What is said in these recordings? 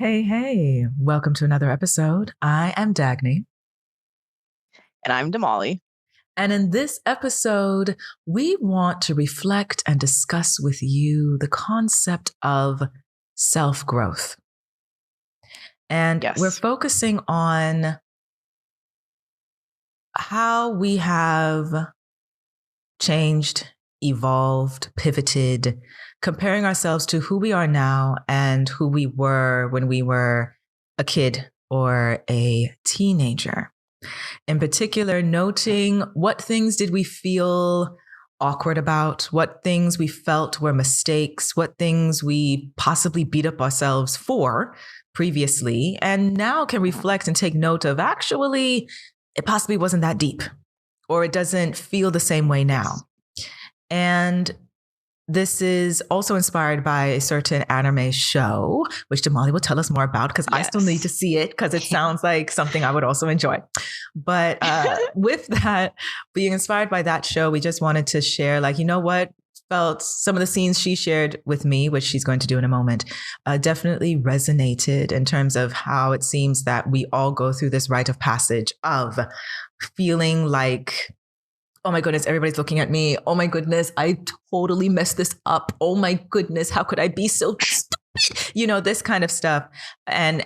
Hey, hey, welcome to another episode. I am Dagny. And I'm Damali. And in this episode, we want to reflect and discuss with you the concept of self growth. And we're Yes. focusing on how we have changed, evolved, pivoted, comparing ourselves to who we are now and who we were when we were a kid or a teenager. In particular, noting what things did we feel awkward about, what things we felt were mistakes, what things we possibly beat up ourselves for previously, and now can reflect and take note of actually, it possibly wasn't that deep, or it doesn't feel the same way now. Yes. And this is also inspired by a certain anime show, which Damali will tell us more about because I still need to Yes. see it because it sounds like something I would also enjoy. But with that, being inspired by that show, we just wanted to share, like, you know what? Felt some of the scenes she shared with me, which she's going to do in a moment, definitely resonated in terms of how it seems that we all go through this rite of passage of feeling like, oh my goodness, everybody's looking at me. Oh my goodness, I totally messed this up. Oh my goodness, how could I be so stupid? This kind of stuff. And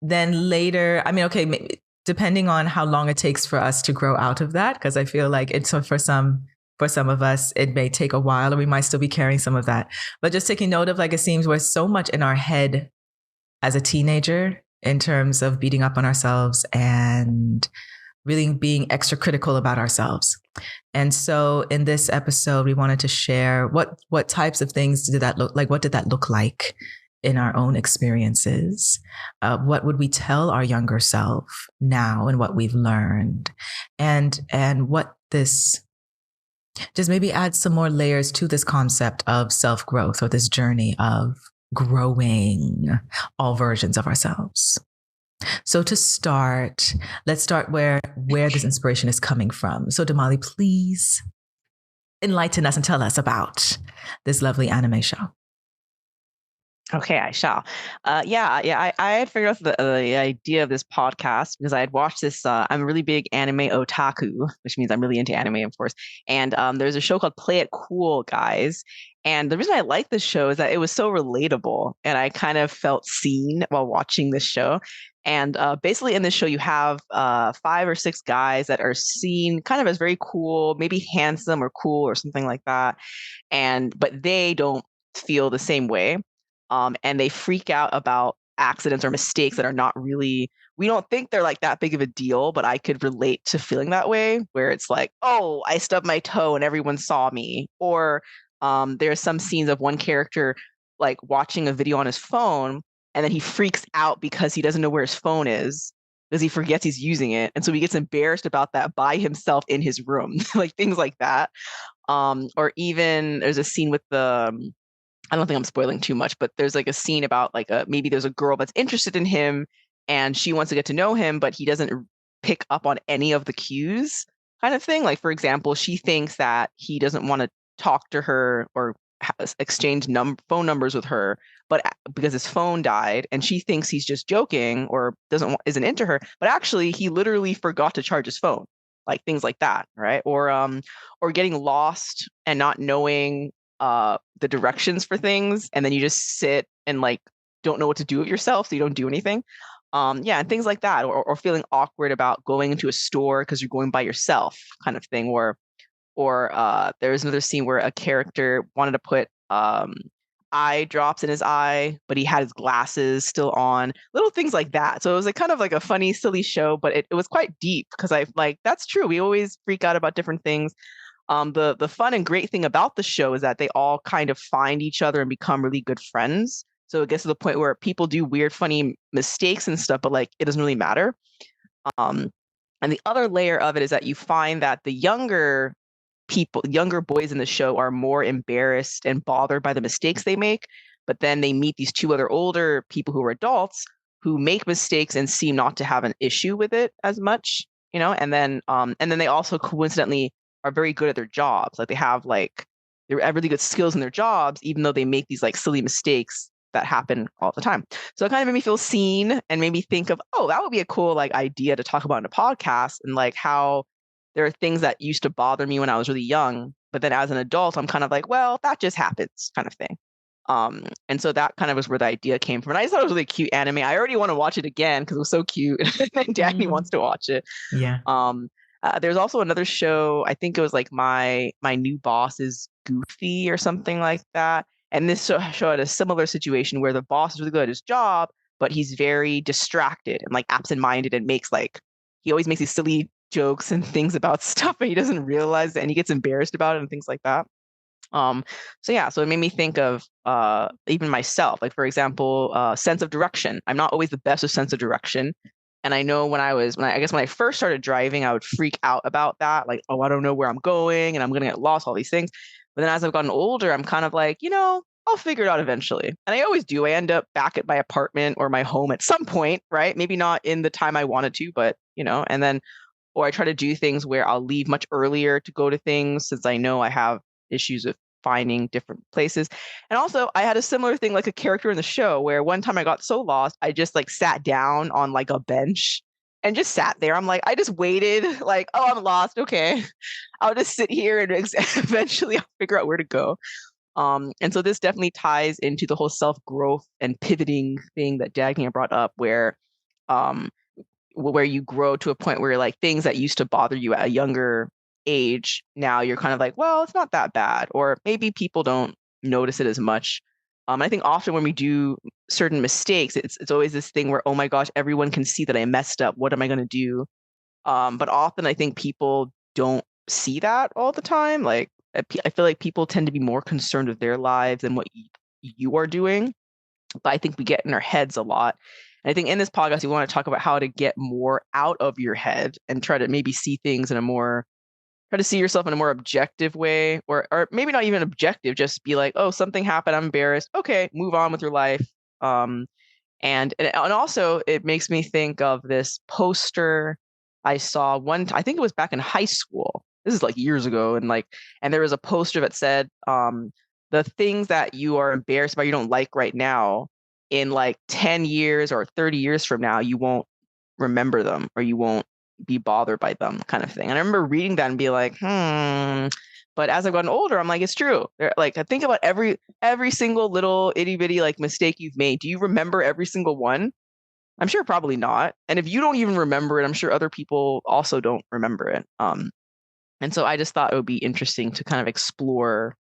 then later, I mean, okay, maybe, depending on how long it takes for us to grow out of that, because I feel like it's for some of us, it may take a while, or we might still be carrying some of that. But just taking note of, like, it seems we're so much in our head as a teenager in terms of beating up on ourselves and really being extra critical about ourselves. And so in this episode, we wanted to share what types of things did that look like? What did that look like in our own experiences? What would we tell our younger self now and what we've learned? And what this just maybe add some more layers to this concept of self-growth or this journey of growing all versions of ourselves. So to start, let's start where this inspiration is coming from. So Damali, please enlighten us and tell us about this lovely anime show. Okay, I shall. I had figured out the idea of this podcast because I had watched this. I'm a really big anime otaku, which means I'm really into anime, of course. And there's a show called Play It Cool, guys. And the reason I like this show is that it was so relatable, and I kind of felt seen while watching this show. And basically, in this show, you have 5 or 6 guys that are seen kind of as very cool, maybe handsome or cool or something like that. But they don't feel the same way, and they freak out about accidents or mistakes that are not really, we don't think they're like that big of a deal, but I could relate to feeling that way, where it's like, oh, I stubbed my toe and everyone saw me. Or there's some scenes of one character like watching a video on his phone, and then he freaks out because he doesn't know where his phone is because he forgets he's using it, and so he gets embarrassed about that by himself in his room. Like things like that. Or even there's a scene with the I don't think I'm spoiling too much, but there's like a scene about like maybe there's a girl that's interested in him and she wants to get to know him, but he doesn't pick up on any of the cues, kind of thing. Like, for example, she thinks that he doesn't want to talk to her or exchange phone numbers with her, but because his phone died, and she thinks he's just joking or isn't into her, but actually he literally forgot to charge his phone, like things like that, right? Or getting lost and not knowing the directions for things, and then you just sit and like don't know what to do with yourself, so you don't do anything. Yeah, and things like that, or feeling awkward about going into a store because you're going by yourself, kind of thing. Or there was another scene where a character wanted to put eye drops in his eye, but he had his glasses still on, little things like that. So it was like kind of like a funny, silly show, but it was quite deep because I like, that's true, we always freak out about different things. The fun and great thing about the show is that they all kind of find each other and become really good friends. So it gets to the point where people do weird, funny mistakes and stuff, but like it doesn't really matter. Um, and the other layer of it is that you find that the younger boys in the show are more embarrassed and bothered by the mistakes they make. But then they meet these two other older people who are adults who make mistakes and seem not to have an issue with it as much, and then they also coincidentally are very good at their jobs. Like they have really good skills in their jobs, even though they make these like silly mistakes. that happen all the time. So it kind of made me feel seen and made me think of, oh, that would be a cool like idea to talk about in a podcast, and like how there are things that used to bother me when I was really young, but then as an adult, I'm kind of like, well, that just happens kind of thing. And so that kind of was where the idea came from. And I just thought it was really cute anime. I already want to watch it again because it was so cute. And Dagny wants to watch it. Yeah. There's also another show. I think it was like my new boss is Goofy or something like that. And this show had a similar situation where the boss is really good at his job, but he's very distracted and like absent-minded and he always makes these silly jokes and things about stuff, but he doesn't realize it, and he gets embarrassed about it and things like that. So it made me think of even myself, like for example, sense of direction. I'm not always the best with sense of direction. And I know when I first started driving, I would freak out about that. Like, oh, I don't know where I'm going and I'm going to get lost, all these things. But then as I've gotten older, I'm kind of like, I'll figure it out eventually. And I always do. I end up back at my apartment or my home at some point, right? Maybe not in the time I wanted to, but, and then, or I try to do things where I'll leave much earlier to go to things since I know I have issues with finding different places. And also I had a similar thing like a character in the show where one time I got so lost, I just like sat down on like a bench and just sat there. I'm like, I just waited like, oh, I'm lost. Okay. I'll just sit here and eventually I'll figure out where to go. And so this definitely ties into the whole self-growth and pivoting thing that Dagny brought up where you grow to a point where like things that used to bother you at a younger age, now you're kind of like, well, it's not that bad, or maybe people don't notice it as much. I think often when we do certain mistakes, it's always this thing where, oh my gosh, everyone can see that I messed up. What am I going to do? But often I think people don't see that all the time. Like I feel like people tend to be more concerned with their lives than what you are doing. But I think we get in our heads a lot. And I think in this podcast, we want to talk about how to get more out of your head and try to maybe see things try to see yourself in a more objective way, or maybe not even objective, just be like, oh, something happened, I'm embarrassed. Okay, move on with your life. And also it makes me think of this poster I saw I think it was back in high school. This is like years ago, and there was a poster that said, the things that you are embarrassed about, you don't like right now, in like 10 years or 30 years from now, you won't remember them, or you won't be bothered by them, kind of thing. And I remember reading that and be like, But as I've gotten older, I'm like, it's true. Like, I think about every single little itty bitty like mistake you've made. Do you remember every single one? I'm sure probably not. And if you don't even remember it, I'm sure other people also don't remember it. And so I just thought it would be interesting to kind of explore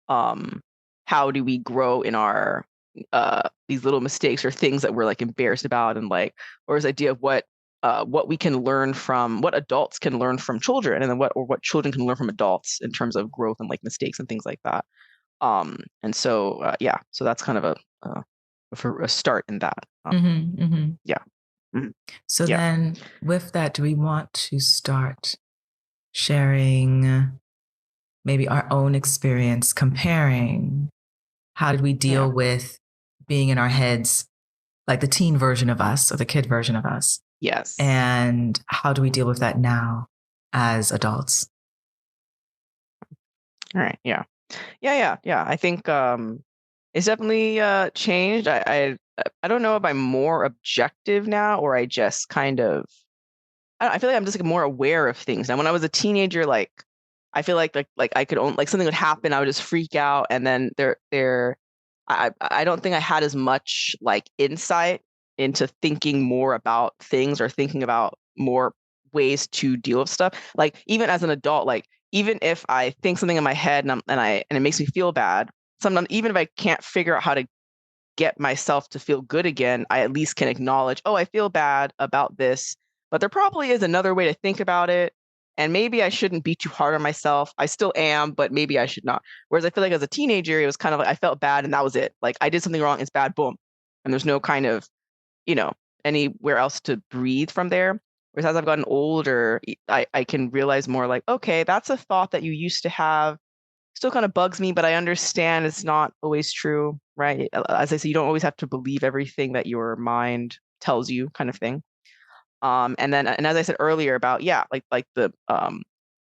how do we grow in our these little mistakes or things that we're like embarrassed about, and like, or this idea of what we can learn from, what adults can learn from children, and then what children can learn from adults in terms of growth and like mistakes and things like that. And so so that's kind of for a start in that. Yeah. Mhm. So Yeah. then with that, do we want to start sharing maybe our own experience, comparing how did we deal with being in our heads, like the teen version of us or the kid version of us? Yes. And how do we deal with that now as adults? All right. Yeah. I think it's definitely changed. I don't know if I'm more objective now, or I just kind of, I feel like I'm just like more aware of things now. When I was a teenager, like I feel like I could own, like something would happen, I would just freak out, and then I don't think I had as much like insight into thinking more about things or thinking about more ways to deal with stuff. Like even as an adult, like even if I think something in my head and it makes me feel bad, sometimes even if I can't figure out how to get myself to feel good again, I at least can acknowledge, oh, I feel bad about this, but there probably is another way to think about it. And maybe I shouldn't be too hard on myself. I still am, but maybe I should not. Whereas I feel like as a teenager, it was kind of like I felt bad and that was it. Like I did something wrong, it's bad, boom. And there's no kind of, anywhere else to breathe from there. Whereas as I've gotten older, I can realize more like, okay, that's a thought that you used to have. Still kind of bugs me, but I understand it's not always true, right? As I say, you don't always have to believe everything that your mind tells you, kind of thing. And as I said earlier about, like the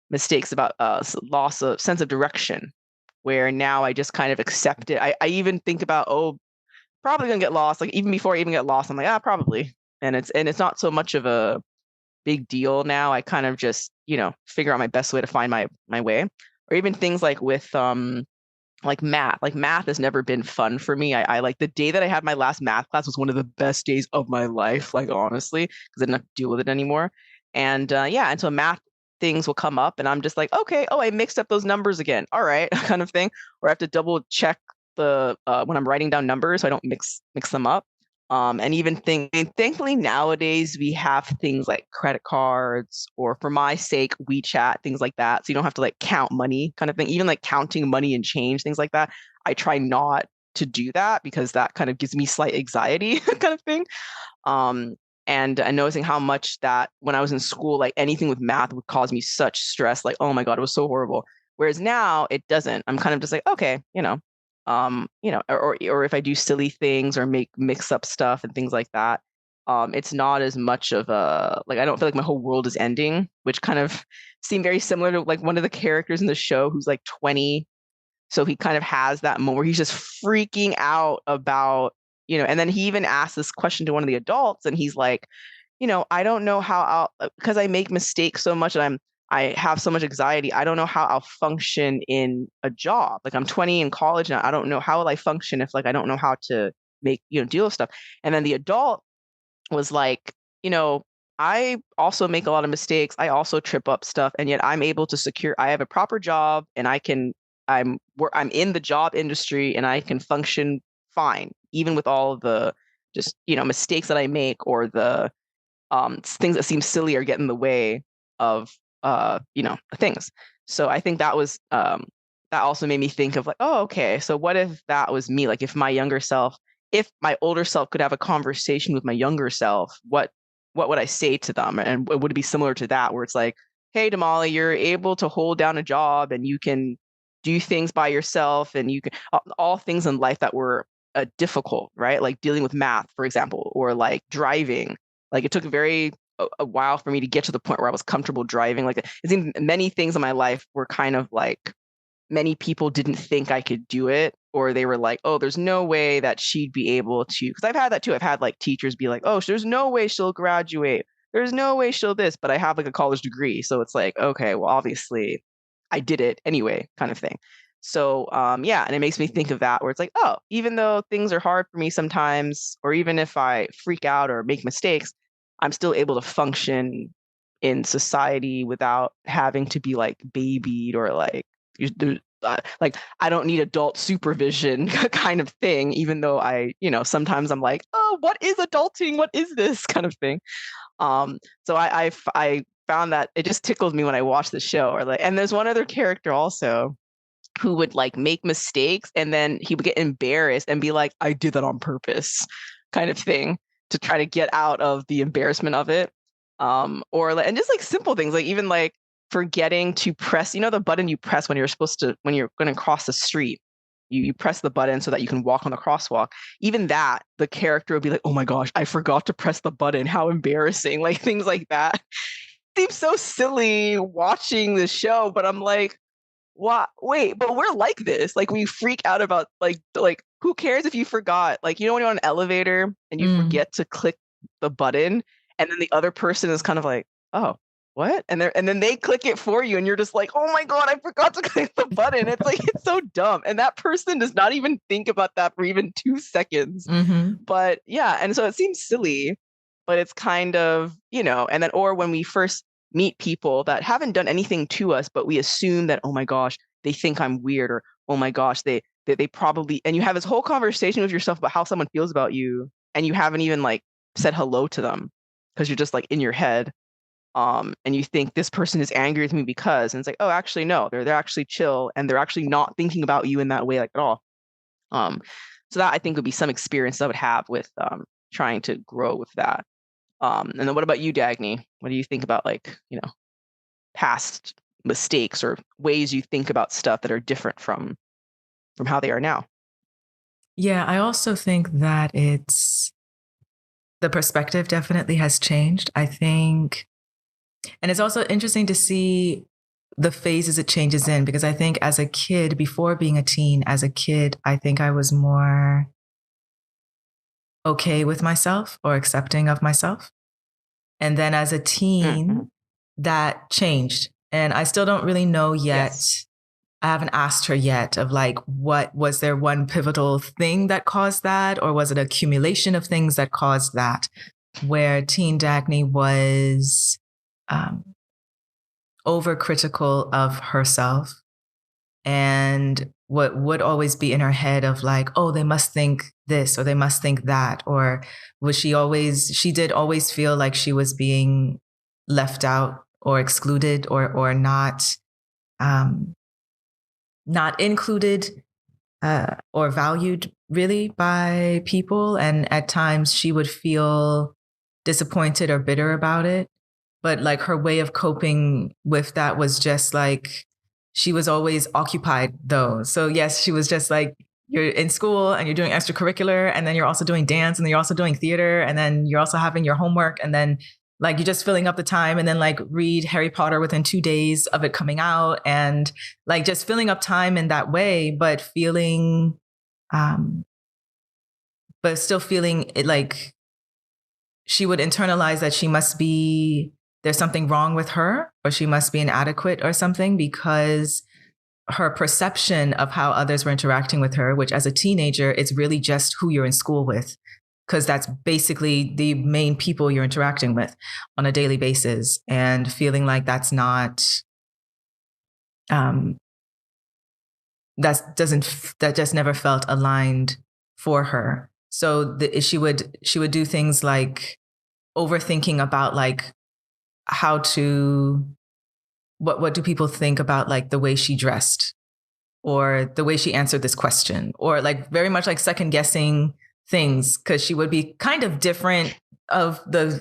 mistakes about loss of sense of direction, where now I just kind of accept it. I even think about, oh, probably gonna get lost. Like even before I even get lost, I'm like, ah, probably. And it's not so much of a big deal now. I kind of just, figure out my best way to find my way. Or even things like with like math. Like math has never been fun for me. I like the day that I had my last math class was one of the best days of my life, like honestly, because I didn't have to deal with it anymore. And yeah, and so math things will come up and I'm just like, okay, oh, I mixed up those numbers again. All right, kind of thing. Or I have to double check the when I'm writing down numbers so I don't mix them up. And even thankfully nowadays we have things like credit cards or for my sake, WeChat, things like that. So you don't have to like count money kind of thing, even like counting money and change, things like that. I try not to do that because that kind of gives me slight anxiety kind of thing. Um, and noticing how much that when I was in school, like anything with math would cause me such stress, like, oh my God, it was so horrible. Whereas now it doesn't. I'm kind of just like, okay, or if I do silly things or mix up stuff and things like that, it's not as much of a like I don't feel like my whole world is ending, which kind of seemed very similar to like one of the characters in the show who's like 20. So he kind of has that moment where he's just freaking out about, and then he even asked this question to one of the adults and he's like, I don't know how I'll because I make mistakes so much and I have so much anxiety. I don't know how I'll function in a job. Like I'm 20 in college and I don't know how will I function if like I don't know how to make, deal with stuff. And then the adult was like, I also make a lot of mistakes. I also trip up stuff and yet I'm able to secure I have a proper job and I'm in the job industry and I can function fine even with all of the just, mistakes that I make or the things that seem silly or get in the way of things. So I think that also made me think of like, oh, okay, so what if that was me? Like if my older self could have a conversation with my younger self, what would I say to them? And would it be similar to that where it's like, hey, Damali, you're able to hold down a job and you can do things by yourself and you can all things in life that were difficult, right? Like dealing with math, for example, or like driving. Like it took a while for me to get to the point where I was comfortable driving. Like it seemed many things in my life were kind of like many people didn't think I could do it, or they were like, oh, there's no way that she'd be able to. Because I've had that too. I've had like teachers be like, oh, there's no way she'll graduate. There's no way she'll this, but I have like a college degree. So it's like, okay, well, obviously I did it anyway, kind of thing. So yeah, and it makes me think of that where it's like, oh, even though things are hard for me sometimes, or even if I freak out or make mistakes, I'm still able to function in society without having to be like babied or like like I don't need adult supervision kind of thing, even though sometimes I'm like, oh, what is adulting? What is this kind of thing? So I found that it just tickled me when I watched the show. Or like, and there's one other character also who would like make mistakes and then he would get embarrassed and be like, I did that on purpose, kind of thing, to try to get out of the embarrassment of it. Or like, and just like simple things, like even like forgetting to press, the button you press when you're going to cross the street. You press the button so that you can walk on the crosswalk. Even that, the character would be like, oh my gosh, I forgot to press the button. How embarrassing. Like things like that. Seems so silly watching the show, but I'm like, what? Wait, but we're like this. Like we freak out about like who cares if you forgot? Like, when you're on an elevator and you forget to click the button and then the other person is kind of like, oh, what? And then they click it for you and you're just like, oh my God, I forgot to click the button. It's like, it's so dumb. And that person does not even think about that for even 2 seconds. But yeah, and so it seems silly, but it's kind of, and then, or when we first meet people that haven't done anything to us, but we assume that, oh my gosh, they think I'm weird, or oh my gosh, they probably, and you have this whole conversation with yourself about how someone feels about you, and you haven't even like said hello to them because you're just like in your head. And you think this person is angry with me because, and it's like, oh, actually, no, they're actually chill and they're actually not thinking about you in that way like at all. So that I think would be some experience I would have with trying to grow with that. And then what about you, Dagny? What do you think about like, past mistakes or ways you think about stuff that are different from how they are now? Yeah, I also think that the perspective definitely has changed. I think, and it's also interesting to see the phases it changes in, because I think as a kid, before being a teen, as a kid, I think I was more okay with myself or accepting of myself. And then as a teen, that changed. And I still don't really know yet. Yes. I haven't asked her yet of like, what was there one pivotal thing that caused that? Or was it accumulation of things that caused that? Where teen Dagny was overcritical of herself and what would always be in her head of like, oh, they must think this or they must think that. Or she did always feel like she was being left out or excluded or not included or valued really by people. And at times she would feel disappointed or bitter about it. But like her way of coping with that was just like, she was always occupied though. So yes, she was just like, you're in school and you're doing extracurricular and then you're also doing dance and then you're also doing theater and then you're also having your homework and then like you're just filling up the time and then like read Harry Potter within 2 days of it coming out and like just filling up time in that way, but feeling, but still feeling it like she would internalize that there's something wrong with her or she must be inadequate or something because her perception of how others were interacting with her, which as a teenager, it's really just who you're in school with, because that's basically the main people you're interacting with on a daily basis, and feeling like that's not, that just never felt aligned for her. So she would do things like overthinking about like what do people think about like the way she dressed or the way she answered this question, or like very much like second guessing things because she would be kind of different of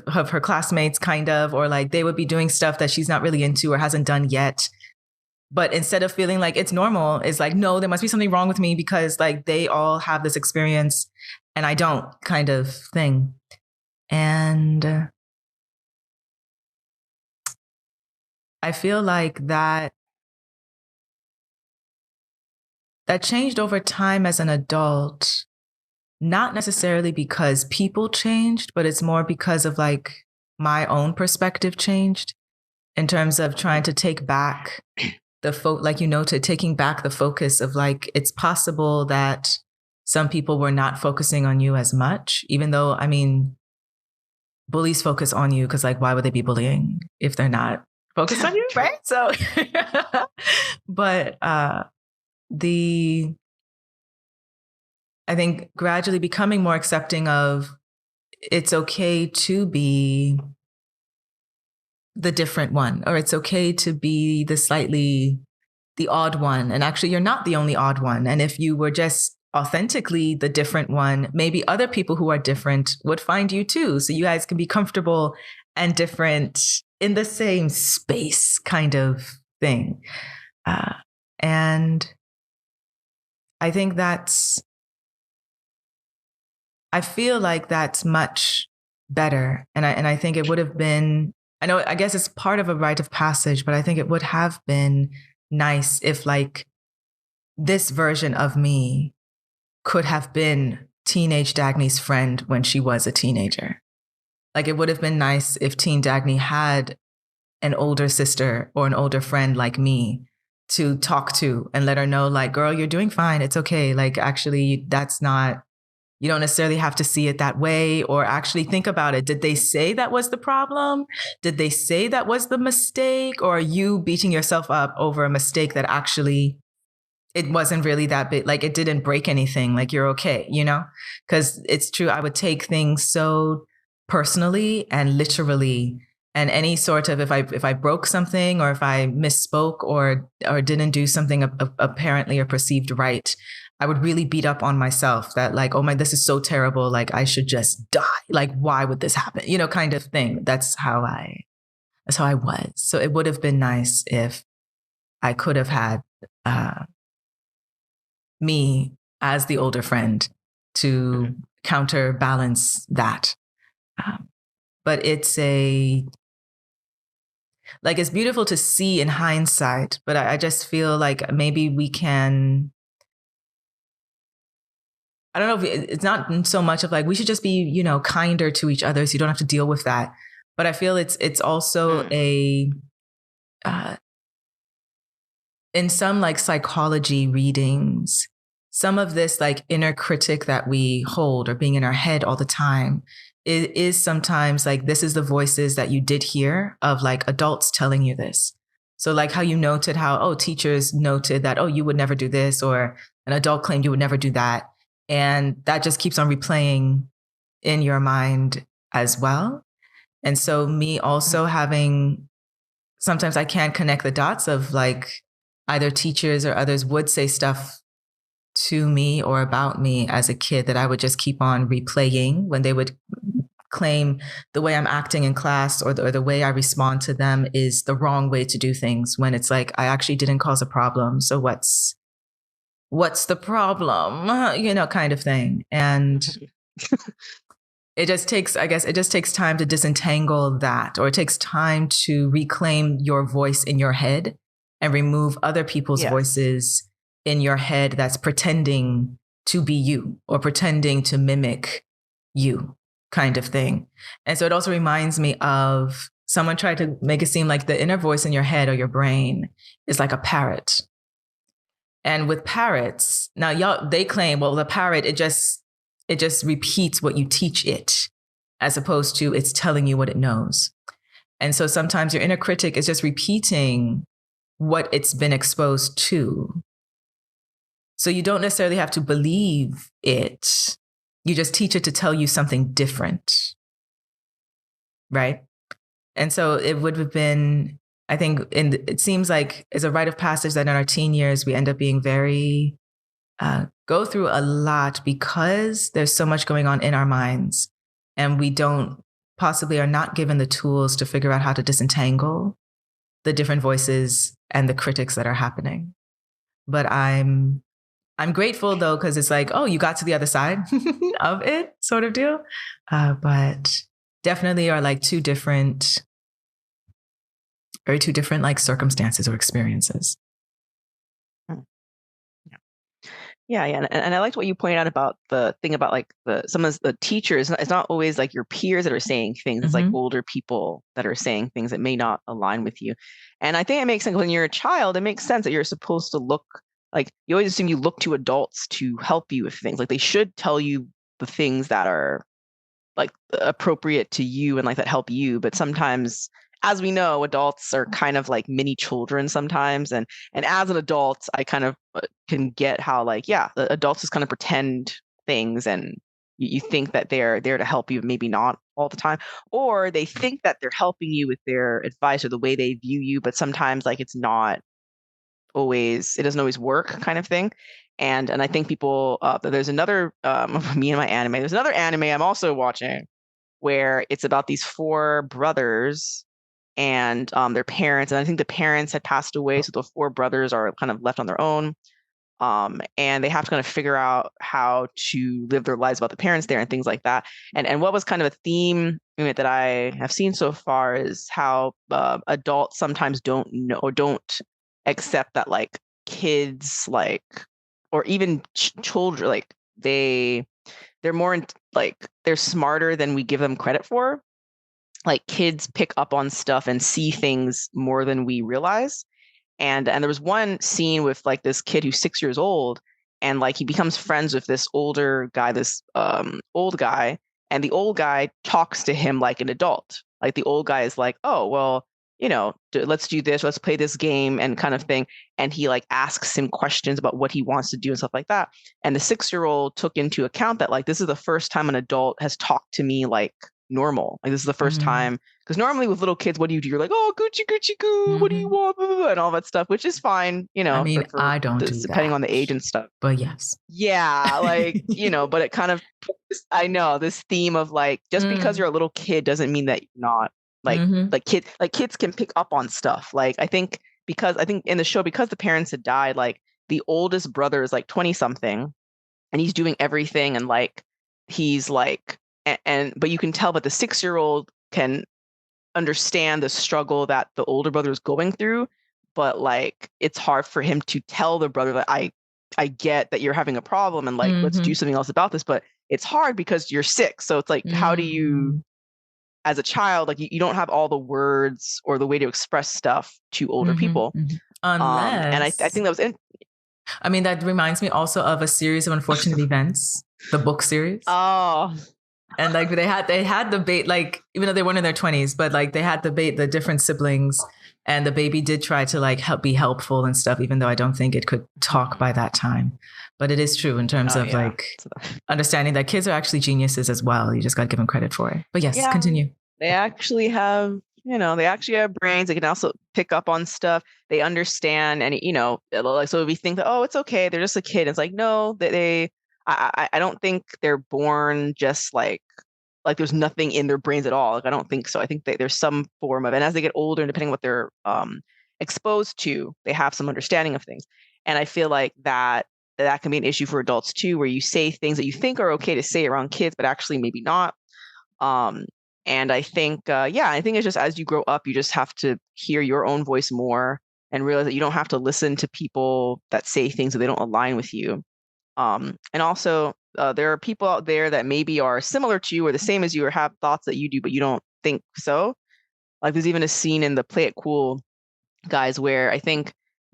her classmates kind of, or like they would be doing stuff that she's not really into or hasn't done yet. But instead of feeling like it's normal, it's like, no, there must be something wrong with me because like they all have this experience and I don't, kind of thing. And I feel like that changed over time as an adult, not necessarily because people changed, but it's more because of like my own perspective changed in terms of trying to take back taking back the focus of like, it's possible that some people were not focusing on you as much, even though, I mean, bullies focus on you because like, why would they be bullying if they're not focused on you, right? So, but I think gradually becoming more accepting of it's okay to be the different one, or it's okay to be the odd one. And actually, you're not the only odd one. And if you were just authentically the different one, maybe other people who are different would find you too. So you guys can be comfortable and different in the same space kind of thing. And I think I feel like that's much better. And I think it would have been, I guess it's part of a rite of passage, but I think it would have been nice if like this version of me could have been teenage Dagny's friend when she was a teenager. Like it would have been nice if teen Dagny had an older sister or an older friend like me to talk to and let her know like, girl, you're doing fine. It's okay. Like actually that's not, you don't necessarily have to see it that way, or actually think about it. Did they say that was the problem? Did they say that was the mistake? Or are you beating yourself up over a mistake that actually it wasn't really that big? Like it didn't break anything. Like you're okay, you know? Because it's true. I would take things so personally and literally, and any sort of, if I broke something or if I misspoke or didn't do something apparently or perceived right, I would really beat up on myself that like, oh my, this is so terrible. Like I should just die. Like, why would this happen? You know, kind of thing. That's how I was. So it would have been nice if I could have had me as the older friend to counterbalance that. But it's it's beautiful to see in hindsight, but I just feel like maybe we can, I don't know if it's not so much of like we should just be, you know, kinder to each other so you don't have to deal with that. But I feel it's also a uh, in some like psychology readings, some of this like inner critic that we hold or being in our head all the time is sometimes like this is the voices that you did hear of like adults telling you this. So like how you noted how, oh, teachers noted that, oh, you would never do this, or an adult claimed you would never do that. And that just keeps on replaying in your mind as well. And so me also having sometimes I can't connect the dots of like either teachers or others would say stuff to me or about me as a kid that I would just keep on replaying when they would claim the way I'm acting in class or the way I respond to them is the wrong way to do things when it's like I actually didn't cause a problem. So what's the problem? You know, kind of thing. And it just takes, I guess, it just takes time to disentangle that, or it takes time to reclaim your voice in your head and remove other people's voices in your head that's pretending to be you or pretending to mimic you, kind of thing. And so it also reminds me of someone tried to make it seem like the inner voice in your head or your brain is like a parrot. And with parrots, now y'all, they claim, well, the parrot, it just repeats what you teach it, as opposed to it's telling you what it knows. And so sometimes your inner critic is just repeating what it's been exposed to. So you don't necessarily have to believe it. You just teach it to tell you something different. Right? And so it would have been, I think, it seems like it's a rite of passage that in our teen years, we end up being very, go through a lot because there's so much going on in our minds. And we don't possibly are not given the tools to figure out how to disentangle the different voices and the critics that are happening. But I'm grateful though, because it's like, oh, you got to the other side of it, sort of deal. But definitely are like two different like circumstances or experiences. Yeah, and I liked what you pointed out about the thing about like some of the teachers. It's not always like your peers that are saying things. It's like older people that are saying things that may not align with you. And I think it makes sense when you're a child. It makes sense that you're supposed to look like you always assume you look to adults to help you with things. Like they should tell you the things that are like appropriate to you and like that help you. But sometimes, as we know, adults are kind of like mini children sometimes. And as an adult, I kind of can get how like, yeah, the adults just kind of pretend things and you think that they're there to help you, maybe not all the time, or they think that they're helping you with their advice or the way they view you, but sometimes like it's not always, it doesn't always work kind of thing. And I think people, there's another, me and my anime, there's another anime I'm also watching where it's about these four brothers and their parents. And I think the parents had passed away. So the four brothers are kind of left on their own. And they have to kind of figure out how to live their lives without the parents there and things like that. And what was kind of a theme in it that I have seen so far is how adults sometimes don't know or don't accept that like kids like, or even children, like they're more like they're smarter than we give them credit for. Like kids pick up on stuff and see things more than we realize. And there was one scene with like this kid who's 6 years old, and like he becomes friends with this older guy, this old guy, and the old guy talks to him like an adult. Like the old guy is like, oh, well, you know, let's do this, let's play this game and kind of thing. And he like asks him questions about what he wants to do and stuff like that. And the 6-year-old took into account that like this is the first time an adult has talked to me like normal. Like this is the first time, because normally with little kids, what do? You're like, oh, Gucci Gucci goo, what do you want, and all that stuff, which is fine, you know. I mean, I don't do depending that, on the age and stuff. but yes, yeah, like you know, but it kind of, I know this theme of like just because you're a little kid doesn't mean that you're not like kids can pick up on stuff. Like I think in the show, because the parents had died, like the oldest brother is like 20 something, and he's doing everything, and like he's like. But you can tell that the 6-year-old can understand the struggle that the older brother is going through, but like it's hard for him to tell the brother that I I get that you're having a problem and like, let's do Mm-hmm. something else about this, but it's hard because you're sick. So it's like, how do you, Mm-hmm. as a child, like you don't have all the words or the way to express stuff to older Mm-hmm. people. Mm-hmm. And I Unless, think that was in. I mean, that reminds me also of a series of unfortunate events, the book series. Oh, And like they had debate, like even though they weren't in their 20s, but like they had debate the different siblings, and the baby did try to like be helpful and stuff, even though I don't think it could talk by that time. But it is true in terms oh of yeah. like So, understanding that kids are actually geniuses as well. You just got to give them credit for it. But yes, yeah, continue. they actually have, they actually have brains. They can also pick up on stuff. They understand, and like, so we think that, oh, it's okay, they're just a kid. It's like, no, I don't think they're born just like there's nothing in their brains at all. Like I don't think so. I think that there's some form of, and as they get older, and depending on what they're exposed to, they have some understanding of things. And I feel like that can be an issue for adults too, where you say things that you think are okay to say around kids, but actually maybe not. Um, and I think, I think it's just as you grow up, you just have to hear your own voice more and realize that you don't have to listen to people that say things that they don't align with you. And also, there are people out there that maybe are similar to you or the same as you or have thoughts that you do, but you don't think so. Like there's even a scene in the Play It Cool guys where I think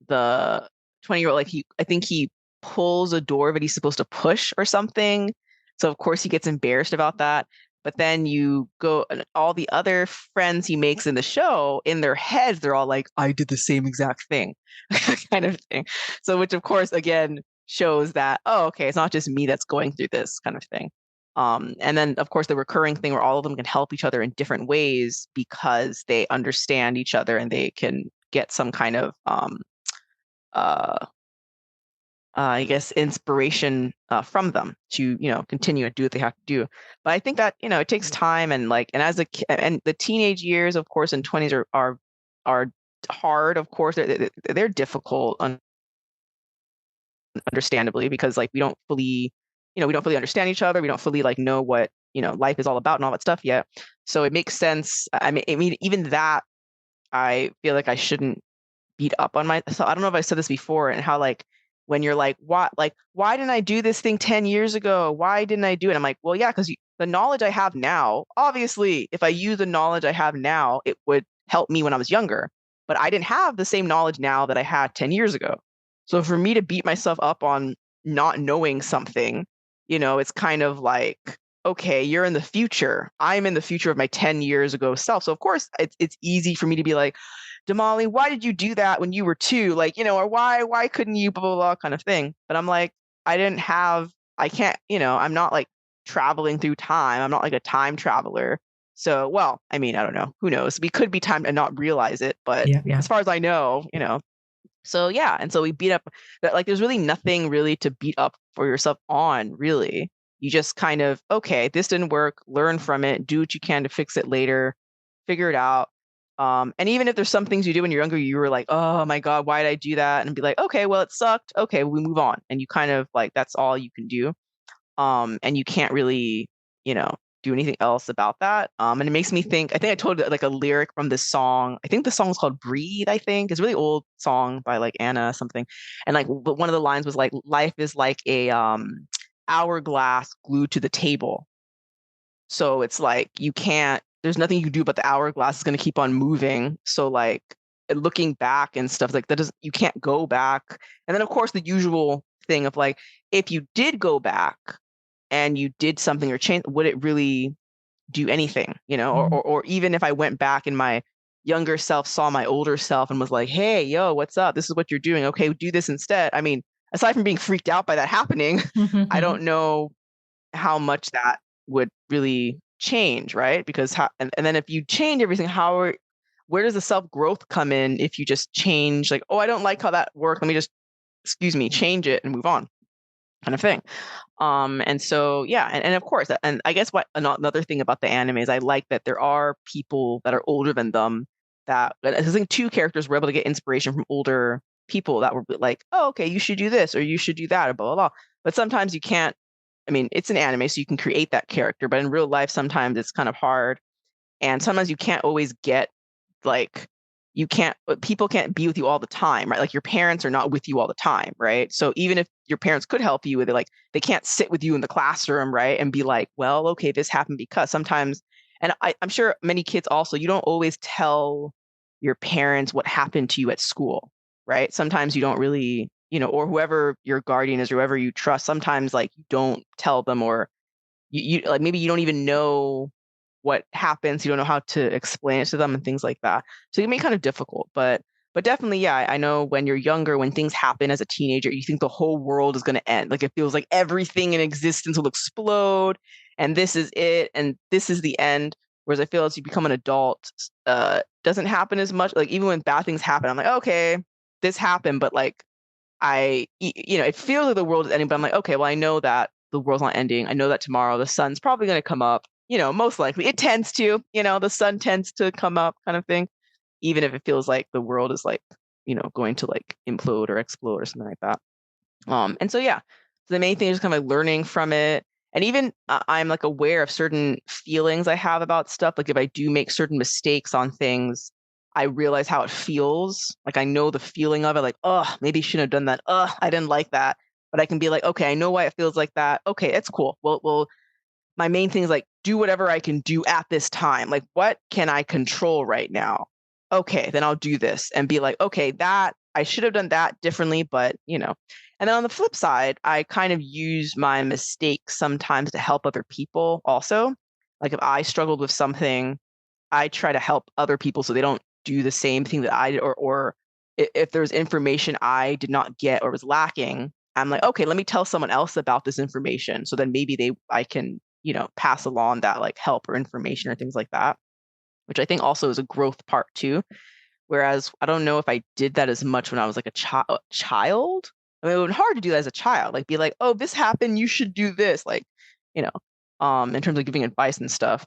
the 20-year-old, like I think he pulls a door that he's supposed to push or something. So of course he gets embarrassed about that. But then you go, and all the other friends he makes in the show, in their heads, they're all like, I did the same exact thing, kind of thing. So, which of course, again, shows that, oh, okay, it's not just me that's going through this kind of thing. And then, of course, the recurring thing where all of them can help each other in different ways because they understand each other and they can get some kind of uh, I guess inspiration from them to continue and do what they have to do. But I think that it takes time, and like, and as and the teenage years, of course, and 20s are hard. Of course, they're difficult, understandably, because like we don't fully understand each other. We don't fully like know what life is all about and all that stuff yet. So it makes sense. I mean, even that, I feel like I shouldn't beat up on my. So I don't know if I said this before, and how like when you're like why didn't I do this thing 10 years ago? Why didn't I do it? I'm like, well, yeah, because the knowledge I have now, obviously, if I use the knowledge I have now, it would help me when I was younger. But I didn't have the same knowledge now that I had 10 years ago. So for me to beat myself up on not knowing something, it's kind of like, okay, you're in the future. I'm in the future of my 10 years ago self. So of course it's easy for me to be like, Damali, why did you do that when you were 2? Like, or why couldn't you, blah, blah, blah, kind of thing. But I'm like, I can't, I'm not like traveling through time. I'm not like a time traveler. So, well, I mean, I don't know. Who knows? We could be time and not realize it, but Yeah, yeah. as far as I know, So yeah, and so we beat up that, like there's really nothing really to beat up for yourself on, really. You just kind of, okay, this didn't work, learn from it, do what you can to fix it later, figure it out. And even if there's some things you do when you're younger, you were like, oh my God, why did I do that? And be like, okay, well, it sucked. Okay, we move on. And you kind of like, that's all you can do. And you can't really, you know, do anything else about that. And it makes me think, I think I told like a lyric from this song. I think the song is called Breathe, I think. It's a really old song by like Anna something. And like, but one of the lines was like, life is like a hourglass glued to the table. So it's like there's nothing you can do, but the hourglass is going to keep on moving. So like looking back and stuff like that, you can't go back. And then of course the usual thing of like, if you did go back and you did something or change, would it really do anything, Mhm. or even if I went back and my younger self saw my older self and was like, hey, yo, what's up? This is what you're doing. Okay, do this instead. I mean, aside from being freaked out by that happening, I don't know how much that would really change, right? Because and then if you change everything, where does the self growth come in if you just change, like, oh, I don't like how that worked, let me just, excuse me, change it and move on, kind of thing. And so yeah, and of course, and I guess what another thing about the anime is I like that there are people that are older than them, that I think 2 characters were able to get inspiration from older people that were like, oh, okay, you should do this or you should do that or blah blah blah. But sometimes you can't. I mean, it's an anime, so you can create that character, but in real life, sometimes it's kind of hard, and sometimes you can't always get like people can't be with you all the time, right? Like your parents are not with you all the time, right? So even if your parents could help you with it, like they can't sit with you in the classroom, right? And be like, well, okay, this happened because sometimes, and I'm sure many kids also, you don't always tell your parents what happened to you at school, right? Sometimes you don't really, or whoever your guardian is, or whoever you trust, sometimes like you don't tell them, or you like maybe you don't even know what happens, you don't know how to explain it to them and things like that. So it can be kind of difficult, but definitely, yeah, I know when you're younger, when things happen as a teenager, you think the whole world is going to end. Like it feels like everything in existence will explode and this is it and this is the end. Whereas I feel as you become an adult, doesn't happen as much. Like even when bad things happen, I'm like, okay, this happened, but like it feels like the world is ending, but I'm like, okay, well, I know that the world's not ending. I know that tomorrow the sun's probably going to come up, most likely. It tends to, the sun tends to come up kind of thing, even if it feels like the world is like, going to like implode or explode or something like that. And so, yeah, so the main thing is kind of like learning from it. And even I'm like aware of certain feelings I have about stuff. Like if I do make certain mistakes on things, I realize how it feels. Like I know the feeling of it, like, oh, maybe you shouldn't have done that. Oh, I didn't like that. But I can be like, okay, I know why it feels like that. Okay, it's cool. Well, my main thing is like do whatever I can do at this time. Like what can I control right now? Okay, then I'll do this and be like, okay, that I should have done that differently, but And then on the flip side, I kind of use my mistakes sometimes to help other people also. Like if I struggled with something, I try to help other people so they don't do the same thing that I did, or if there's information I did not get or was lacking, I'm like, okay, let me tell someone else about this information. So then maybe I can, pass along that like help or information or things like that, which I think also is a growth part too. Whereas I don't know if I did that as much when I was like a child. I mean, it was hard to do that as a child, like be like, oh, this happened, you should do this, like, in terms of giving advice and stuff.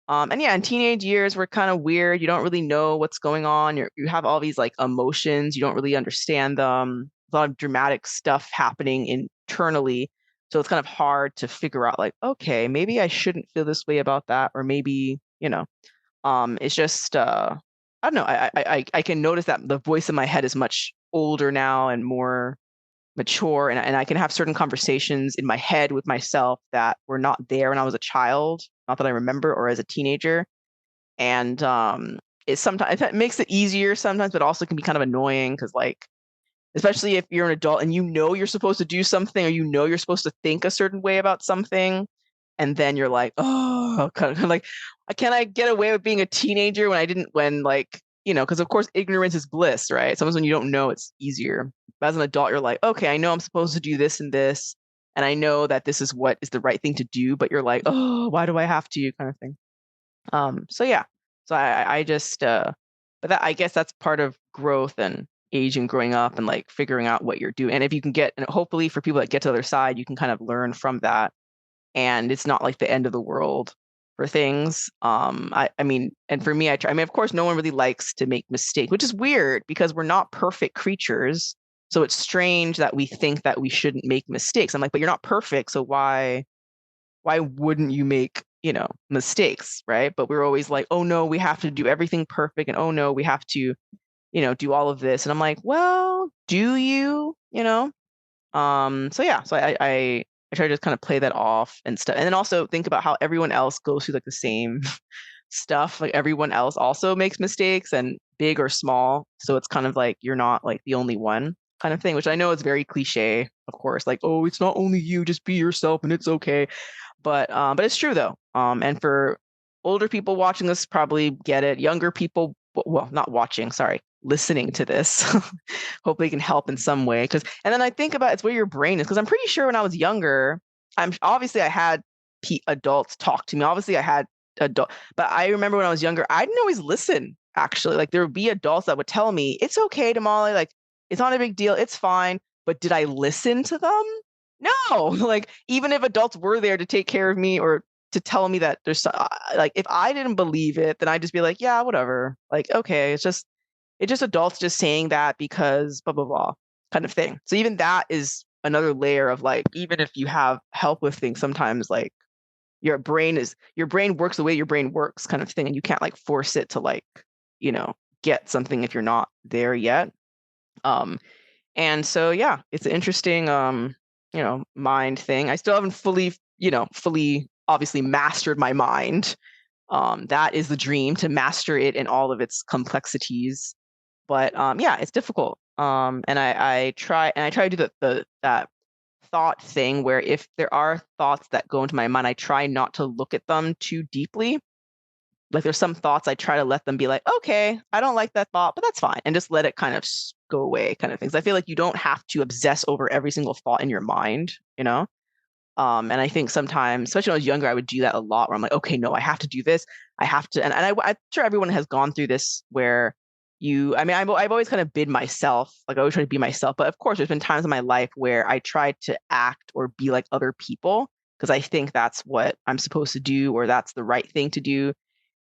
And yeah, in teenage years, we're kind of weird. You don't really know what's going on. You have all these like emotions. You don't really understand them. A lot of dramatic stuff happening internally. So it's kind of hard to figure out like, okay, maybe I shouldn't feel this way about that. Or maybe, it's just, I don't know. I can notice that the voice in my head is much older now and more mature, and I can have certain conversations in my head with myself that were not there when I was a child, not that I remember, or as a teenager. And it makes it easier sometimes, but also can be kind of annoying because like, especially if you're an adult and you're supposed to do something, or you're supposed to think a certain way about something, and then you're like, oh, kind of like, can I get away with being a teenager when I didn't, when like, because of course ignorance is bliss, right? Sometimes when you don't know, it's easier. But as an adult, you're like, okay, I know I'm supposed to do this and this, and I know that this is what is the right thing to do, but you're like, oh, why do I have to, kind of thing. So yeah, so I just, but that, I guess that's part of growth and age and growing up and like figuring out what you're doing. And if you can get, and hopefully for people that get to the other side, you can kind of learn from that, and it's not like the end of the world for things. I mean, and for me, I mean, of course, no one really likes to make mistakes, which is weird because we're not perfect creatures. So it's strange that we think that we shouldn't make mistakes. I'm like, but you're not perfect, so why wouldn't you make, mistakes, right? But we're always like, oh no, we have to do everything perfect, and oh no, we have to, do all of this. And I'm like, well, do you, so yeah, so I try to just kind of play that off and stuff. And then also think about how everyone else goes through like the same stuff. Like everyone else also makes mistakes, and big or small. So it's kind of like you're not like the only one kind of thing, which I know is very cliche, of course. Like, oh, it's not only you, just be yourself and it's okay. But it's true though. And for older people watching this probably get it. Younger people, well, not watching, sorry, listening to this, hopefully it can help in some way. And then I think about it's where your brain is, because I'm pretty sure when I was younger, obviously I had adults talk to me. Obviously I had adult, but I remember when I was younger, I didn't always listen. Actually, like there would be adults that would tell me, "It's okay, Damali. Like it's not a big deal. It's fine." But did I listen to them? No. Like even if adults were there to take care of me or to tell me that like if I didn't believe it, then I'd just be like, yeah, whatever. Like okay, it's just adults just saying that because blah blah blah kind of thing. So even that is another layer of like, even if you have help with things, sometimes like your brain works the way your brain works kind of thing, and you can't like force it to like, get something if you're not there yet. And so, yeah, it's an interesting, mind thing. I still haven't fully obviously mastered my mind. That is the dream, to master it in all of its complexities. But yeah, it's difficult. And I try to do that thought thing where if there are thoughts that go into my mind, I try not to look at them too deeply. Like there's some thoughts I try to let them be like, okay, I don't like that thought, but that's fine, and just let it kind of go away, kind of things. I feel like you don't have to obsess over every single thought in your mind, you know. And I think sometimes, especially when I was younger, I would do that a lot where I'm like, okay, no, I have to do this. I have to. And I'm sure everyone has gone through this where I've always kind of been myself. Like I always try to be myself. But of course, there's been times in my life where I tried to act or be like other people because I think that's what I'm supposed to do or that's the right thing to do.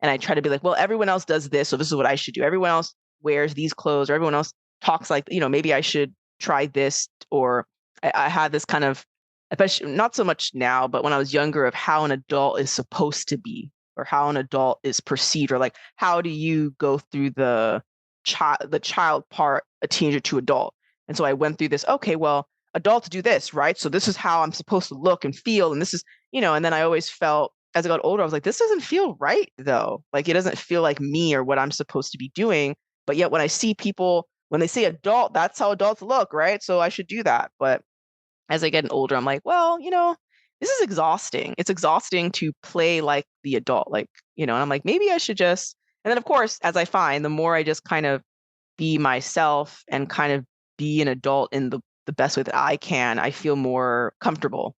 And I try to be like, well, everyone else does this, so this is what I should do. Everyone else wears these clothes, or everyone else talks like, maybe I should try this. Or I had this kind of, especially not so much now, but when I was younger, of how an adult is supposed to be, or how an adult is perceived, or like how do you go through the child part, a teenager to adult. And so I went through this, okay, well, adults do this, right? So this is how I'm supposed to look and feel. And this is, and then I always felt, as I got older, I was like, this doesn't feel right though. Like it doesn't feel like me or what I'm supposed to be doing. But yet when I see people, when they say adult, that's how adults look, right? So I should do that. But as I get older, I'm like, well, this is exhausting. It's exhausting to play like the adult, like, and I'm like, maybe I should just, and then of course, as I find, the more I just kind of be myself and kind of be an adult in the best way that I can, I feel more comfortable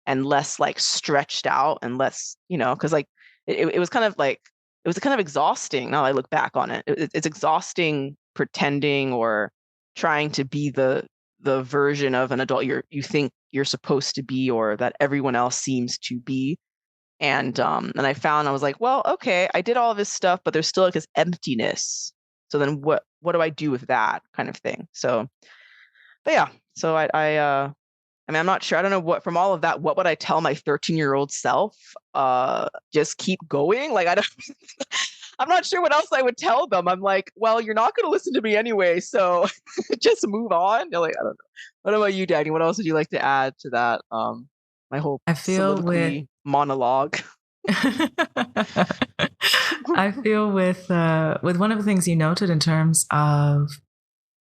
and less like stretched out and less, because like it was kind of like, it was kind of exhausting. Now I look back on it, it's exhausting pretending or trying to be the version of an adult you think you're supposed to be or that everyone else seems to be. And I found, I was like, well, okay, I did all of this stuff, but there's still like this emptiness. So then what do I do with that kind of thing? So, but yeah, so I'm not sure. I don't know what, from all of that, what would I tell my 13-year-old self? Just keep going. Like, I don't, I'm not sure what else I would tell them. I'm like, well, you're not going to listen to me anyway, so just move on. You're like, I don't know. What about you, Dagny? What else would you like to add to that? My whole I feel soliloquy monologue. I feel with one of the things you noted in terms of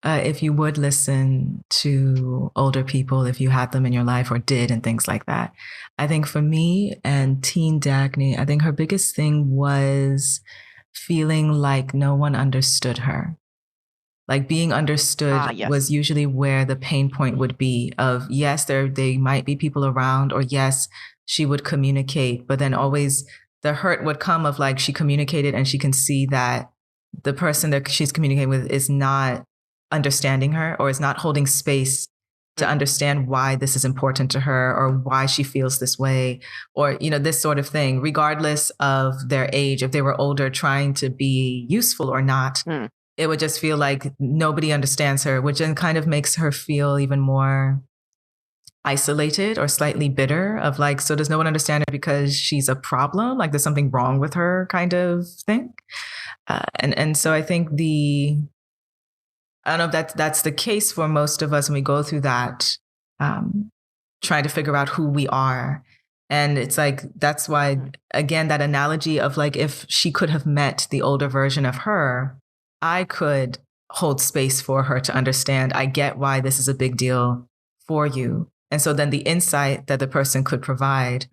if you would listen to older people, if you had them in your life or did, and things like that. I think for me and teen Dagny, I think her biggest thing was feeling like no one understood her. Like being understood Yes. was usually where the pain point would be of, yes, they might be people around, or yes, she would communicate, but then always the hurt would come of like she communicated and she can see that the person that she's communicating with is not understanding her or is not holding space to understand why this is important to her or why she feels this way or, this sort of thing, regardless of their age. If they were older, trying to be useful or not, it would just feel like nobody understands her, which then kind of makes her feel even more isolated or slightly bitter of like, so does no one understand her because she's a problem? Like there's something wrong with her kind of thing. And so I think I don't know if that's the case for most of us when we go through that, trying to figure out who we are. And it's like, that's why, again, that analogy of like, if she could have met the older version of her, I could hold space for her to understand. I get why this is a big deal for you. And so then the insight that the person could provide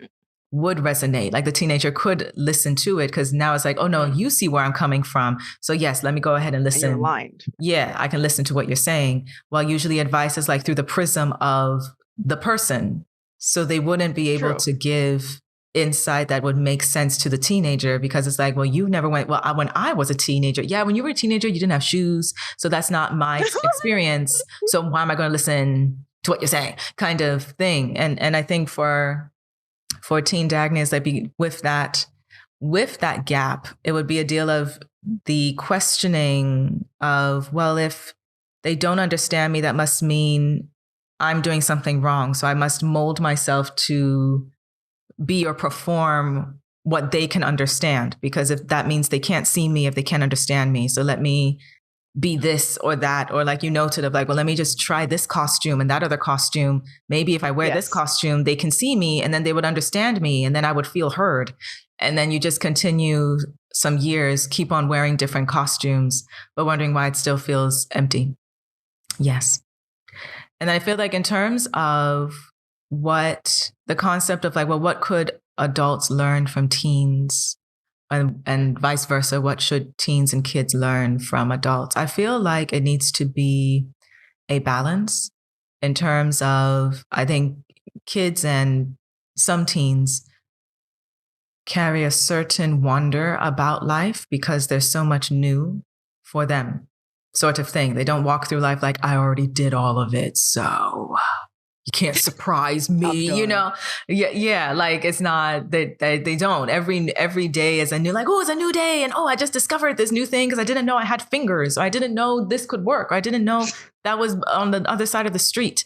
would resonate. Like the teenager could listen to it because now it's like, oh no, you see where I'm coming from. So yes, let me go ahead and listen. And you're aligned. Yeah, I can listen to what you're saying. While usually advice is like through the prism of the person. So they wouldn't be able to give insight that would make sense to the teenager because it's like, well, you never went, well, when I was a teenager, yeah, when you were a teenager, you didn't have shoes. So that's not my experience. So why am I going to listen to what you're saying kind of thing? And I think for teen Dagny is like with that gap, it would be a deal of the questioning of, well, if they don't understand me, that must mean I'm doing something wrong. So I must mold myself to be or perform what they can understand, because if that means they can't see me, if they can't understand me, so let me be this or that, or like you noted of like, well, let me just try this costume and that other costume. Maybe if I wear this costume, they can see me and then they would understand me and then I would feel heard. And then you just continue some years, keep on wearing different costumes, but wondering why it still feels empty. Yes. And I feel like in terms of what the concept of like, well, what could adults learn from teens? And vice versa, what should teens and kids learn from adults? I feel like it needs to be a balance in terms of, I think kids and some teens carry a certain wonder about life because there's so much new for them, sort of thing. They don't walk through life like, I already did all of it, so you can't surprise me, you know? Yeah. Like it's not that they don't. Every day is a new, like, oh, it's a new day. And oh, I just discovered this new thing because I didn't know I had fingers. Or I didn't know this could work. Or I didn't know that was on the other side of the street.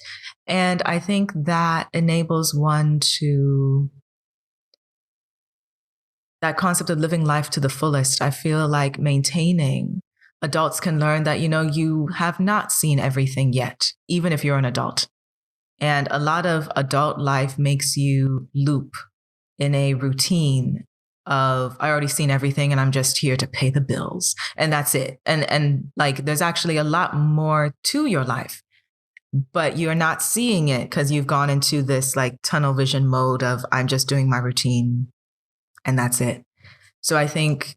And I think that enables one to, that concept of living life to the fullest. I feel like maintaining, adults can learn that, you know, you have not seen everything yet, even if you're an adult. And a lot of adult life makes you loop in a routine of, I already seen everything and I'm just here to pay the bills. And that's it. And like, there's actually a lot more to your life, but you're not seeing it because you've gone into this like tunnel vision mode of, I'm just doing my routine and that's it. So I think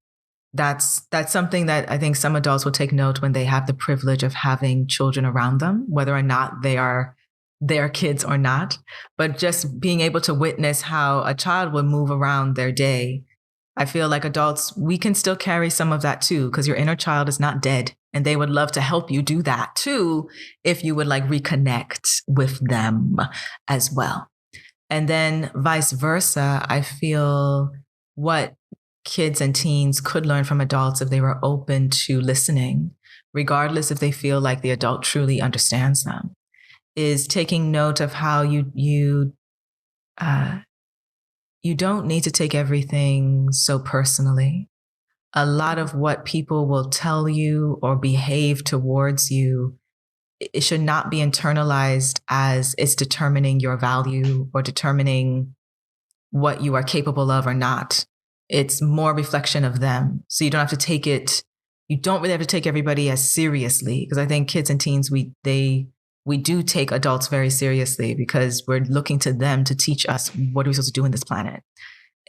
that's something that I think some adults will take note when they have the privilege of having children around them, whether or not they are their kids or not, but just being able to witness how a child would move around their day. I feel like adults, we can still carry some of that too, because your inner child is not dead and they would love to help you do that too, if you would like reconnect with them as well. And then vice versa, I feel what kids and teens could learn from adults if they were open to listening, regardless if they feel like the adult truly understands them, is taking note of how you don't need to take everything so personally. A lot of what people will tell you or behave towards you, it should not be internalized as it's determining your value or determining what you are capable of or not. It's more reflection of them. So you don't have to take it, you don't really have to take everybody as seriously, because I think kids and teens, we do take adults very seriously because we're looking to them to teach us what are we supposed to do in this planet.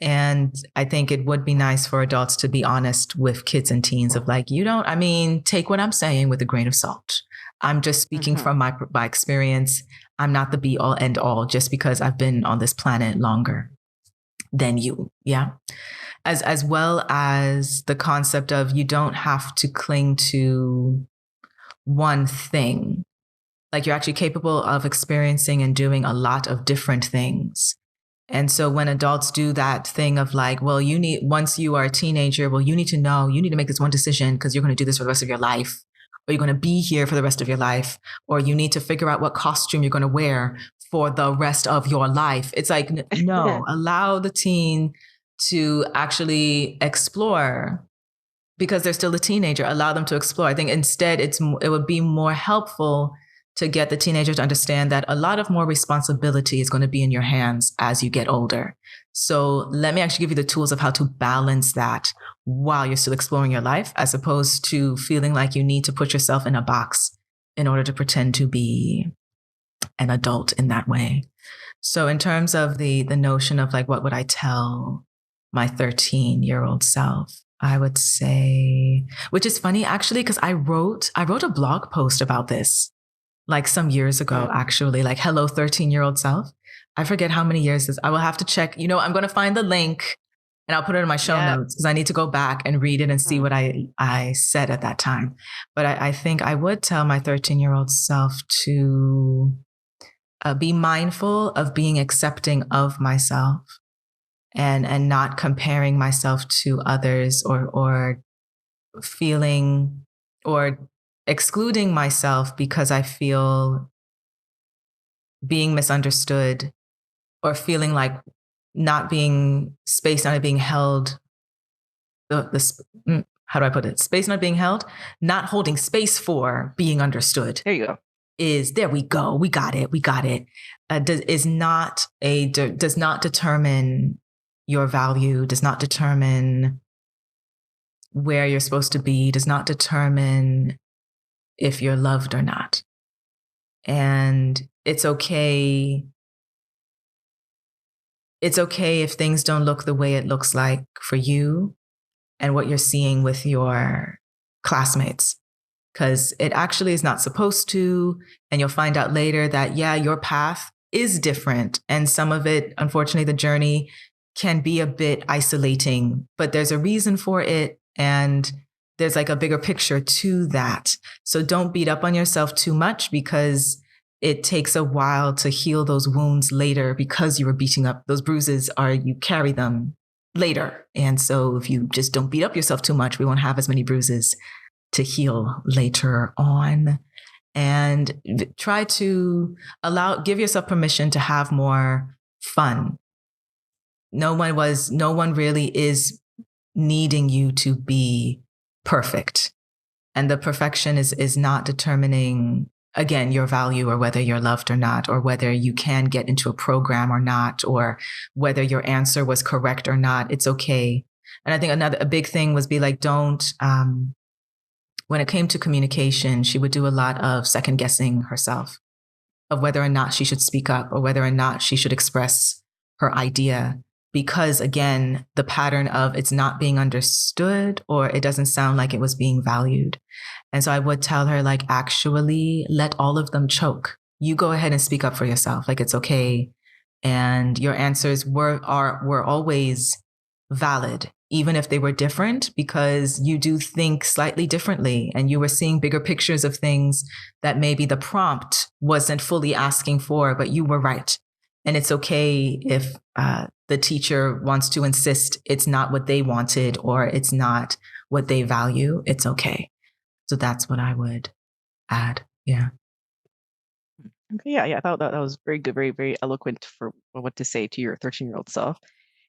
And I think it would be nice for adults to be honest with kids and teens of like, take what I'm saying with a grain of salt. I'm just speaking from my experience. I'm not the be all end all just because I've been on this planet longer than you. Yeah. As well as the concept of you don't have to cling to one thing. Like you're actually capable of experiencing and doing a lot of different things. And so when adults do that thing of like, well, once you are a teenager, well, you need to make this one decision because you're going to do this for the rest of your life, or you're going to be here for the rest of your life, or you need to figure out what costume you're going to wear for the rest of your life. It's like, no, allow the teen to actually explore because they're still a teenager. Allow them to explore. I think instead it would be more helpful to get the teenager to understand that a lot of more responsibility is going to be in your hands as you get older. So let me actually give you the tools of how to balance that while you're still exploring your life, as opposed to feeling like you need to put yourself in a box in order to pretend to be an adult in that way. So in terms of the notion of like, what would I tell my 13-year-old self? I would say, which is funny actually, because I wrote a blog post about this like some years ago, actually, like, hello, 13-year-old self. I forget how many years this, I will have to check, I'm going to find the link and I'll put it in my show notes because I need to go back and read it and see what I said at that time. But I think I would tell my 13-year-old self to be mindful of being accepting of myself and not comparing myself to others or feeling or excluding myself because I feel being misunderstood or feeling like not being space not being held how do I put it? Space not being held, not holding space for being understood. There you go. Is there we go. We got it. We got it. Does not determine your value, does not determine where you're supposed to be, does not determine if you're loved or not. And it's okay. It's okay if things don't look the way it looks like for you and what you're seeing with your classmates, because it actually is not supposed to. And you'll find out later that, yeah, your path is different. And some of it, unfortunately, the journey can be a bit isolating, but there's a reason for it. And there's like a bigger picture to that. So don't beat up on yourself too much, because it takes a while to heal those wounds later, because you were beating up those bruises, or you carry them later. And so if you just don't beat up yourself too much, we won't have as many bruises to heal later on. And try to give yourself permission to have more fun. No one really is needing you to be perfect. And the perfection is not determining, again, your value, or whether you're loved or not, or whether you can get into a program or not, or whether your answer was correct or not. It's okay. And I think a big thing was be like, don't, when it came to communication, she would do a lot of second guessing herself of whether or not she should speak up, or whether or not she should express her idea. Because again, the pattern of it's not being understood, or it doesn't sound like it was being valued. And so I would tell her, like, actually let all of them choke. You go ahead and speak up for yourself. Like, it's okay. And your answers were always valid, even if they were different, because you do think slightly differently, and you were seeing bigger pictures of things that maybe the prompt wasn't fully asking for, but you were right. And it's okay if the teacher wants to insist it's not what they wanted, or it's not what they value. It's okay. So that's what I would add. Yeah. Okay, yeah. I thought that was very good, very, very eloquent for what to say to your 13-year-old self.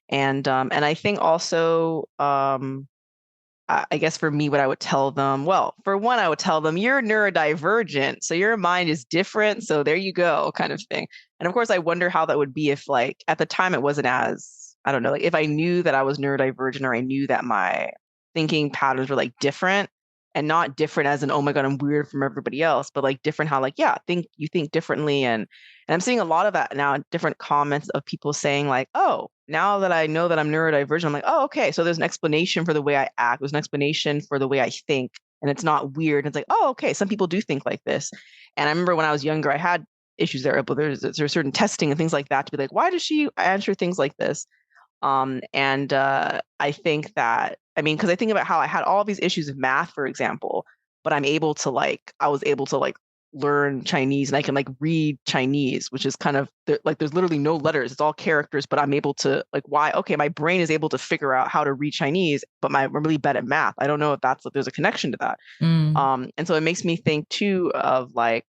And I think also, I guess for me, what I would tell them, well, for one, I would tell them you're neurodivergent, so your mind is different. So there you go, kind of thing. And of course, I wonder how that would be if, like, at the time it wasn't as, I don't know, like if I knew that I was neurodivergent, or I knew that my thinking patterns were like different, and not different as in, oh my God, I'm weird from everybody else, but like different how, like, yeah, you think differently. And I'm seeing a lot of that now, different comments of people saying like, oh, now that I know that I'm neurodivergent, I'm like, oh, okay. So there's an explanation for the way I act. There's an explanation for the way I think. And it's not weird. It's like, oh, okay. Some people do think like this. And I remember when I was younger, I had issues there, but there's certain testing and things like that to be like, why does she answer things like this? I think that, I mean, because I think about how I had all these issues of math, for example, but I was able to like learn Chinese, and I can like read Chinese, which is kind of like there's literally no letters, it's all characters, but I'm able to like, why? Okay, my brain is able to figure out how to read Chinese, but I'm really bad at math. I don't know if there's a connection to that. And so it makes me think too of like,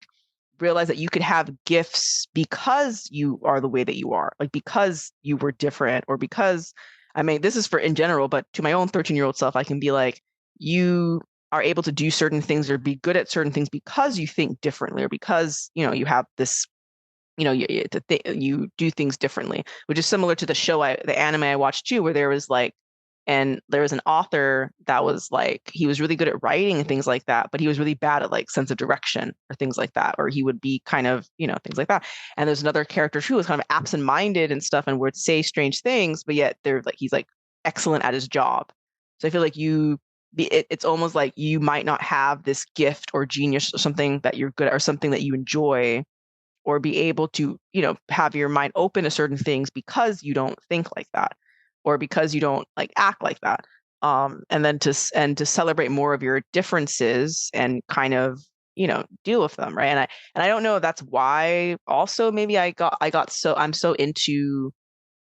realize that you could have gifts because you are the way that you are, like because you were different, or because, I mean, this is for in general, but to my own 13-year-old self, I can be like, you are able to do certain things or be good at certain things because you think differently, or because, you have this, you do things differently, which is similar to the anime I watched too, where there was like, and there was an author that was like, he was really good at writing and things like that, but he was really bad at like sense of direction or things like that, or he would be kind of, things like that. And there's another character who was kind of absent-minded and stuff, and would say strange things, but yet he's like excellent at his job. So I feel like it's almost like you might not have this gift or genius or something that you're good at, or something that you enjoy, or be able to, have your mind open to certain things because you don't think like that, or because you don't like act like that. And then to celebrate more of your differences and kind of, deal with them. Right. And I don't know if that's why also maybe I'm so into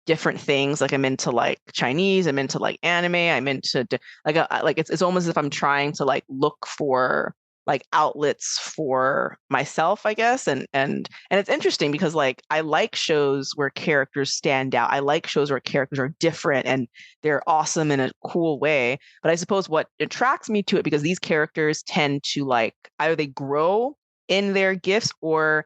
different things. Like I'm into like Chinese, I'm into like anime, I'm into like it's almost as if I'm trying to like look for like outlets for myself, I guess. And it's interesting because like I like shows where characters stand out. I like shows where characters are different and they're awesome in a cool way. But I suppose what attracts me to it, because these characters tend to like either they grow in their gifts or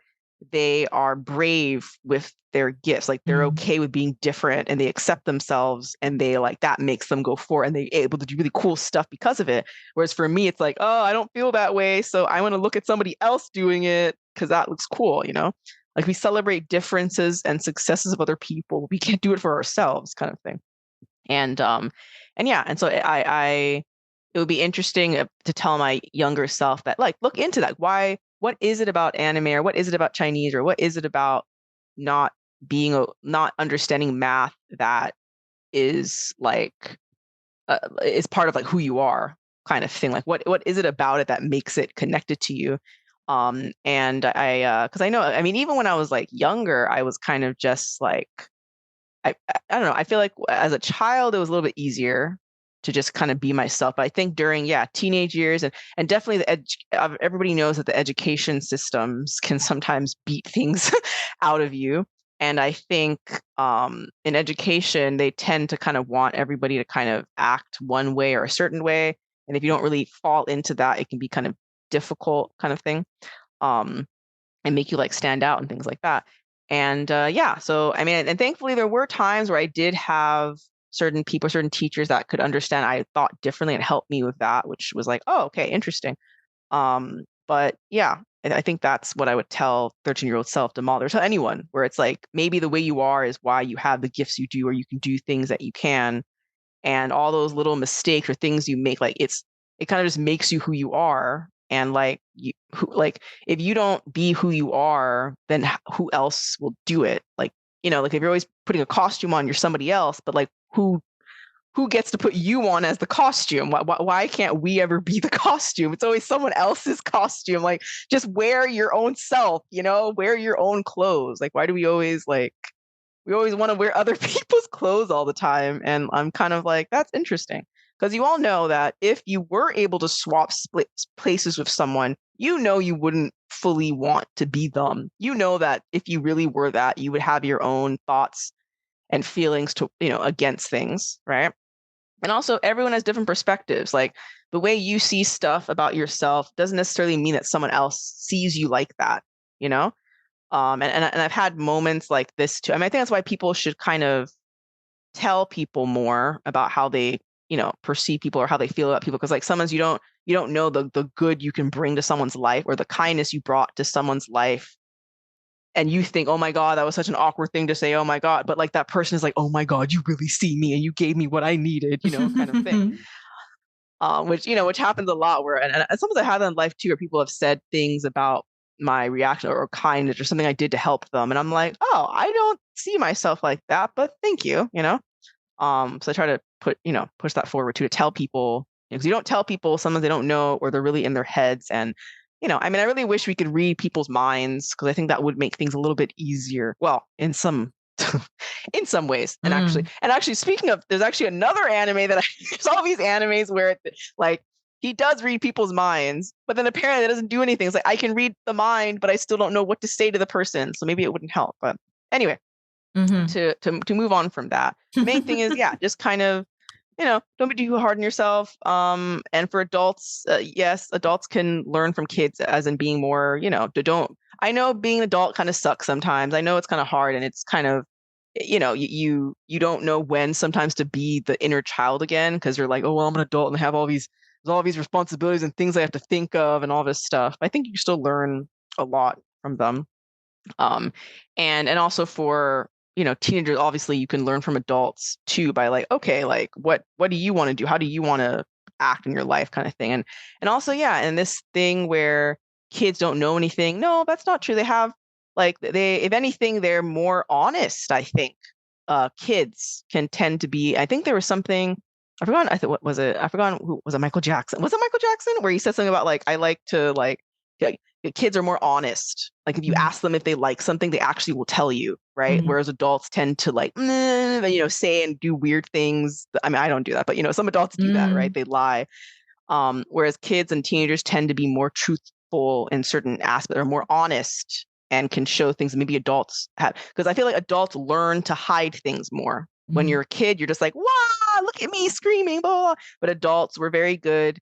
they are brave with their gifts. Like they're okay with being different and they accept themselves and they like that makes them go forward and they're able to do really cool stuff because of it. Whereas for me, it's like, oh, I don't feel that way. So I want to look at somebody else doing it because that looks cool, you know? Like we celebrate differences and successes of other people. We can't do it for ourselves, kind of thing. And yeah, and so I it would be interesting to tell my younger self that like look into that. Why? What is it about anime, or what is it about Chinese, or what is it about not not understanding math that is like is part of like who you are, kind of thing. Like what is it about it that makes it connected to you? And because I know, I mean, even when I was like younger, I was kind of just like I don't know. I feel like as a child, it was a little bit easier to just kind of be myself. But I think during, teenage years and definitely everybody knows that the education systems can sometimes beat things out of you. And I think in education, they tend to kind of want everybody to kind of act one way or a certain way. And if you don't really fall into that, it can be kind of difficult kind of thing. And make you like stand out and things like that. And so I mean, and thankfully there were times where I did have certain people, certain teachers that could understand I thought differently and helped me with that, which was like, oh, okay, interesting. But yeah, I think that's what I would tell 13-year-old self to or tell anyone, where it's like maybe the way you are is why you have the gifts you do, or you can do things that you can, and all those little mistakes or things you make, like it kind of just makes you who you are. And like if you don't be who you are, then who else will do it? Like, you know, like if you're always putting a costume on, you're somebody else, but like who gets to put you on as the costume? Why can't we ever be the costume? It's always someone else's costume. Like just wear your own self, you know, wear your own clothes. Like why do we always want to wear other people's clothes all the time? And I'm kind of like, that's interesting. Because you all know that if you were able to swap places with someone, you know you wouldn't fully want to be them. You know that if you really were that, you would have your own thoughts and feelings to, you know, against things, right? And also everyone has different perspectives. Like the way you see stuff about yourself doesn't necessarily mean that someone else sees you like that, you know? And I've had moments like this too. I mean, I think that's why people should kind of tell people more about how they, you know, perceive people or how they feel about people. Because like sometimes you don't know the good you can bring to someone's life or the kindness you brought to someone's life. And you think, oh my God, that was such an awkward thing to say. Oh my God. But like that person is like, oh my God, you really see me and you gave me what I needed, you know, kind of thing. Which happens a lot where, and sometimes I have that in life too, where people have said things about my reaction or kindness or something I did to help them. And I'm like, oh, I don't see myself like that, but thank you, you know? So I try to push that forward too, to tell people, because you don't tell people, sometimes they don't know, or they're really in their heads. And, you know, I mean, I really wish we could read people's minds, because I think that would make things a little bit easier. Well, in some in some ways. And actually speaking of, there's actually another anime that there's all these animes where like he does read people's minds, but then apparently it doesn't do anything. It's like I can read the mind, but I still don't know what to say to the person. So maybe it wouldn't help. But anyway, to move on from that, the main thing is, just kind of, you know, don't be too hard on yourself. And for adults, yes, adults can learn from kids, as in being more, you know, I know being an adult kind of sucks sometimes. I know it's kind of hard, and it's kind of, you know, you don't know when sometimes to be the inner child again, because you're like, oh, well, I'm an adult and I have there's all these responsibilities and things I have to think of and all this stuff. I think you still learn a lot from them. And also for, you know, teenagers, obviously you can learn from adults too, by like, okay, like what do you want to do? How do you want to act in your life, kind of thing. And also, and this thing where kids don't know anything. No, that's not true. They have, like, if anything, they're more honest, I think. Kids can tend to be, I think there was something, I forgot, what was it? I forgot who was it, Michael Jackson. Was it Michael Jackson? Where he said something about like, I like to like kids are more honest. Like if you ask them if they like something, they actually will tell you, right? Whereas adults tend to like, say and do weird things. I mean, I don't do that, but you know, some adults do that, right? They lie. Whereas kids and teenagers tend to be more truthful in certain aspects, or more honest, and can show things that maybe adults have. Because I feel like adults learn to hide things more. When you're a kid, you're just like, wow, look at me screaming, blah, blah. But adults were very good.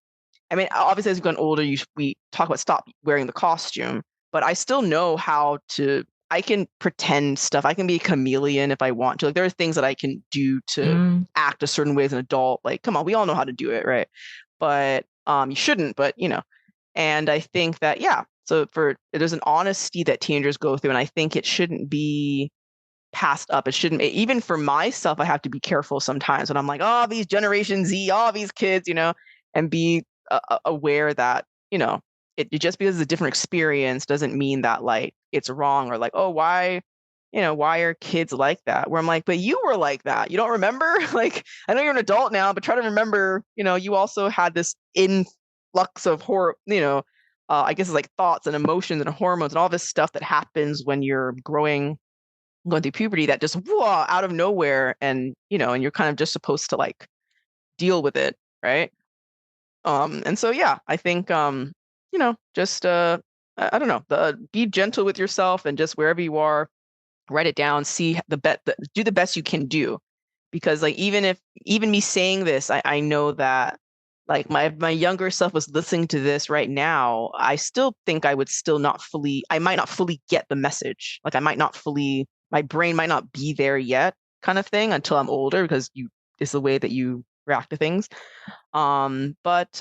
I mean, obviously, as we've gotten older, we talk about stop wearing the costume, but I still know how to. I can pretend stuff. I can be a chameleon if I want to. Like, there are things that I can do to act a certain way as an adult. Like, come on, we all know how to do it, right? But you shouldn't. But and I think that So there's an honesty that teenagers go through, and I think it shouldn't be passed up. It shouldn't. Even for myself, I have to be careful sometimes when I'm like, oh, these Generation Z, all these kids, and be aware that it just because it's a different experience doesn't mean that like it's wrong, or like, oh, why are kids like that? Where I'm like, but you were like that. You don't remember? Like, I know you're an adult now, but try to remember, you also had this influx of horror, I guess it's like thoughts and emotions and hormones and all this stuff that happens when you're going through puberty that just out of nowhere, and and you're kind of just supposed to like deal with it, right? And so I think just I don't know, be gentle with yourself, and just wherever you are, write it down, see do the best you can do, because like even me saying this, I know that like my younger self was listening to this right now, I still think I might not fully get the message. Like my brain might not be there yet, kind of thing, until I'm older, because it's the way that you react to things. But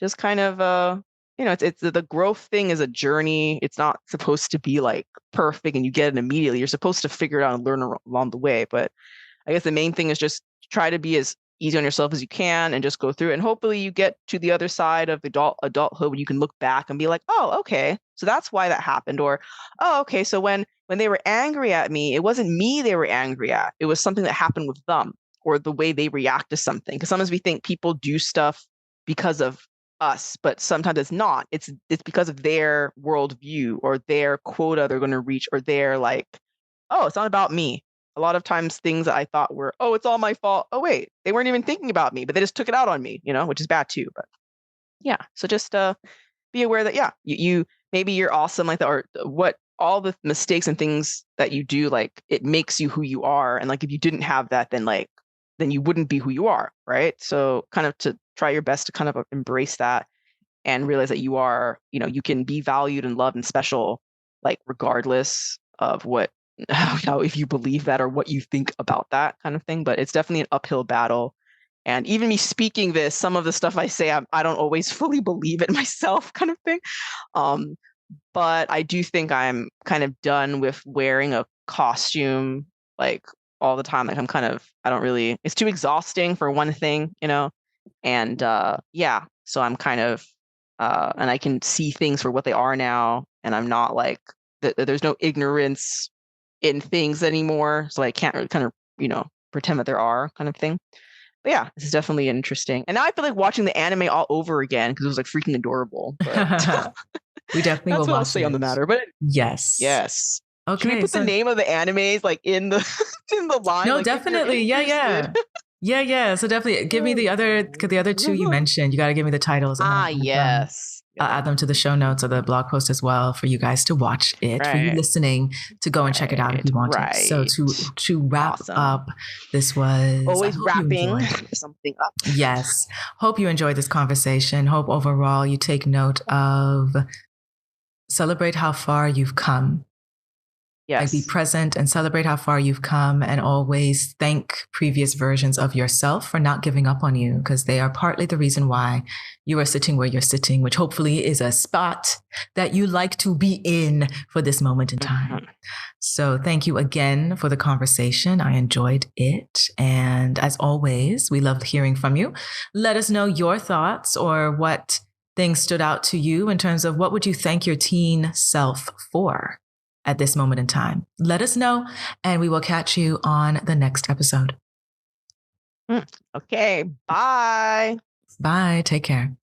just kind of it's the growth thing is a journey. It's not supposed to be like perfect and you get it immediately. You're supposed to figure it out and learn along the way. But I guess the main thing is just try to be as easy on yourself as you can and just go through it. And hopefully you get to the other side of adulthood when you can look back and be like, oh, okay, so that's why that happened. Or, oh, okay, so when they were angry at me, it wasn't me they were angry at. It was something that happened with them, or the way they react to something. Because sometimes we think people do stuff because of us, but sometimes it's not. It's because of their worldview or their quota they're going to reach, or they're like, oh, it's not about me. A lot of times things that I thought were, oh, it's all my fault. Oh, wait, they weren't even thinking about me, but they just took it out on me, which is bad too. But so just be aware that, you maybe you're awesome like that, or what all the mistakes and things that you do, like it makes you who you are. And like if you didn't have that, then you wouldn't be who you are, right? So kind of to try your best to kind of embrace that and realize that you are, you can be valued and loved and special, like regardless of if you believe that or what you think about that kind of thing. But it's definitely an uphill battle. And even me speaking this, some of the stuff I say, I don't always fully believe it myself, kind of thing. But I do think I'm kind of done with wearing a costume like all the time. Like I don't really, it's too exhausting for one thing, and so I'm kind of, and I can see things for what they are now. And I'm not like, there's no ignorance in things anymore. So I can't really kind of, pretend that there are, kind of thing. But this is definitely interesting. And now I feel like watching the anime all over again because it was like freaking adorable. But we definitely will that's what I'll watch say it on the matter. But yes. Okay. Should we put the name of the animes like in the line? No, like, definitely. Yeah. So definitely give me the other two you mentioned. You got to give me the titles. And yes. I'll add them to the show notes of the blog post as well for you guys to watch it, for you listening to go and check it out if you want to. So to wrap up, this was always wrapping something up. Yes. Hope you enjoyed this conversation. Hope overall you take note of celebrate how far you've come. Yes. Like be present and celebrate how far you've come, and always thank previous versions of yourself for not giving up on you, because they are partly the reason why you are sitting where you're sitting, which hopefully is a spot that you like to be in for this moment in time. Mm-hmm. So thank you again for the conversation. I enjoyed it. And as always, we love hearing from you. Let us know your thoughts or what things stood out to you in terms of what would you thank your teen self for at this moment in time. Let us know, and we will catch you on the next episode. Okay. Bye. Bye. Take care.